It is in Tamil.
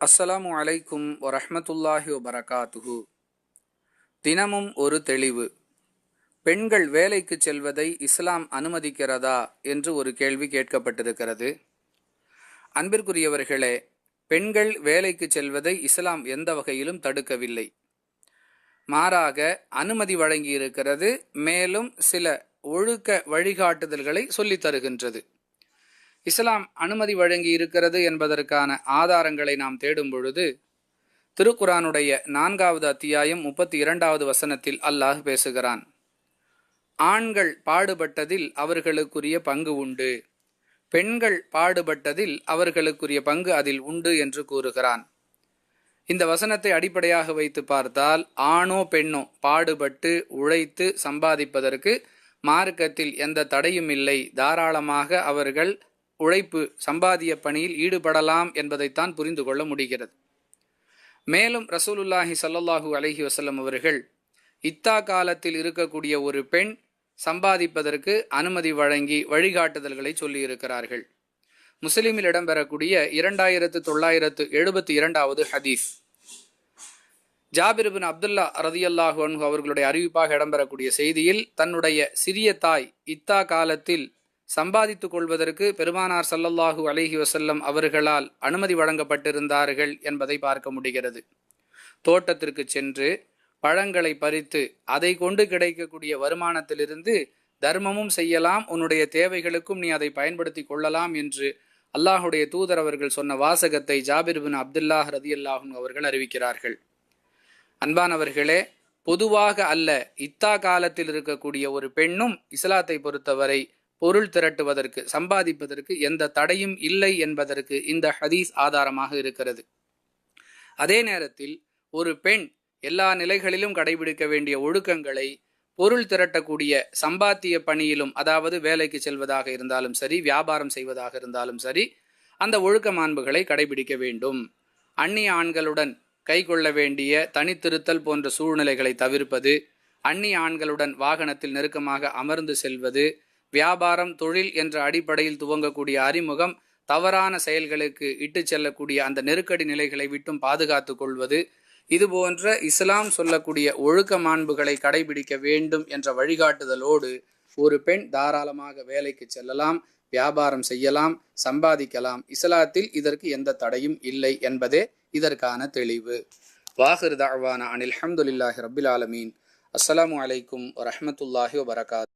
அஸ்ஸலாமு அலைக்கும் வரஹ்மத்துல்லாஹி வபரகாத்துஹு. தினமும் ஒரு தெளிவு. பெண்கள் வேலைக்கு செல்வதை இஸ்லாம் அனுமதிக்கிறதா என்று ஒரு கேள்வி கேட்கப்பட்டிருக்கிறது. அன்பிற்குரியவர்களே, பெண்கள் வேலைக்கு செல்வதை இஸ்லாம் எந்த வகையிலும் தடுக்கவில்லை. மாறாக அனுமதி வழங்கியிருக்கிறது. மேலும் சில ஒழுக்க வழிகாட்டுதல்களை சொல்லித் தருகின்றது. இஸ்லாம் அனுமதி வழங்கி இருக்கிறது என்பதற்கான ஆதாரங்களை நாம் தேடும் பொழுது திருக்குரானுடைய 4வது அத்தியாயம் 32வது வசனத்தில் அல்லாஹ் பேசுகிறான். ஆண்கள் பாடுபட்டதில் அவர்களுக்குரிய பங்கு உண்டு, பெண்கள் பாடுபட்டதில் அவர்களுக்குரிய பங்கு அதில் உண்டு என்று கூறுகிறான். இந்த வசனத்தை அடிப்படையாக வைத்து பார்த்தால் ஆணோ பெண்ணோ பாடுபட்டு உழைத்து சம்பாதிப்பதற்கு மார்க்கத்தில் எந்த தடையும் இல்லை. தாராளமாக அவர்கள் உழைப்பு சம்பாதிய பணியில் ஈடுபடலாம் என்பதைத்தான் புரிந்து கொள்ள முடிகிறது. மேலும் ரசூலுல்லாஹி ஸல்லல்லாஹு அலைஹி வஸல்லம் அவர்கள் இத்தா காலத்தில் இருக்கக்கூடிய ஒரு பெண் சம்பாதிப்பதற்கு அனுமதி வழங்கி வழிகாட்டுதல்களை சொல்லி இருக்கிறார்கள். முஸ்லிமில் இடம்பெறக்கூடிய 2972வது ஹதீஸ். ஜாபிர் பின் அப்துல்லா ரதியல்லாஹு அன்ஹு அவர்களுடைய அறிவிப்பாக இடம்பெறக்கூடிய செய்தியில் தன்னுடைய சிறிய தாய் இத்தா காலத்தில் சம்பாதித்துக் கொள்வதற்கு பெருமானார் ஸல்லல்லாஹு அலைஹி வஸல்லம் அவர்களால் அனுமதி வழங்கப்பட்டிருந்தார்கள் என்பதை பார்க்க முடிகிறது. தோட்டத்திற்கு சென்று பழங்களை பறித்து அதை கொண்டு கிடைக்கக்கூடிய வருமானத்திலிருந்து தர்மமும் செய்யலாம், உன்னுடைய தேவைகளுக்கும் நீ அதை பயன்படுத்தி கொள்ளலாம் என்று அல்லாஹுடைய தூதர் அவர்கள் சொன்ன வாசகத்தை ஜாபிர் பின் அப்துல்லாஹ் ரதியல்லாஹு அன்ஹு அவர்கள் அறிவிக்கிறார்கள். அன்பானவர்களே, பொதுவாக அல்ல, இத்தா காலத்தில் இருக்கக்கூடிய ஒரு பெண்ணும் இஸ்லாத்தை பொறுத்தவரை பொருள் திரட்டுவதற்கு சம்பாதிப்பதற்கு எந்த தடையும் இல்லை என்பதற்கு இந்த ஹதீஸ் ஆதாரமாக இருக்கிறது. அதே நேரத்தில் ஒரு பெண் எல்லா நிலைகளிலும் கடைபிடிக்க வேண்டிய ஒழுக்கங்களை பொருள் திரட்டக்கூடிய சம்பாத்திய பணியிலும், அதாவது வேலைக்கு செல்வதாக இருந்தாலும் சரி, வியாபாரம் செய்வதாக இருந்தாலும் சரி, அந்த ஒழுக்க மாண்புகளை கடைபிடிக்க வேண்டும். அந்நிய ஆண்களுடன் கை கொள்ள வேண்டிய தனித்திருத்தல் போன்ற சூழ்நிலைகளை தவிர்ப்பது, அந்நிய ஆண்களுடன் வாகனத்தில் நெருக்கமாக அமர்ந்து செல்வது, வியாபாரம் தொழில் என்ற அடிப்படையில் துவங்கக்கூடிய அறிமுகம் தவறான செயல்களுக்கு இட்டு செல்லக்கூடிய அந்த நெருக்கடி நிலைகளை விட்டும் பாதுகாத்து கொள்வது, இதுபோன்ற இஸ்லாம் சொல்லக்கூடிய ஒழுக்க மாண்புகளை கடைபிடிக்க வேண்டும் என்ற வழிகாட்டுதலோடு ஒரு பெண் தாராளமாக வேலைக்கு செல்லலாம், வியாபாரம் செய்யலாம், சம்பாதிக்கலாம். இஸ்லாத்தில் இதற்கு எந்த தடையும் இல்லை என்பதே இதற்கான தெளிவு. வாஹிர் தஅவானா அனில் ஹம்துலில்லாஹி ரப்பில் ஆலமீன். அஸ்ஸலாமு அலைக்கும் வரஹ்மத்துல்லாஹி வபரகாத்துஹு.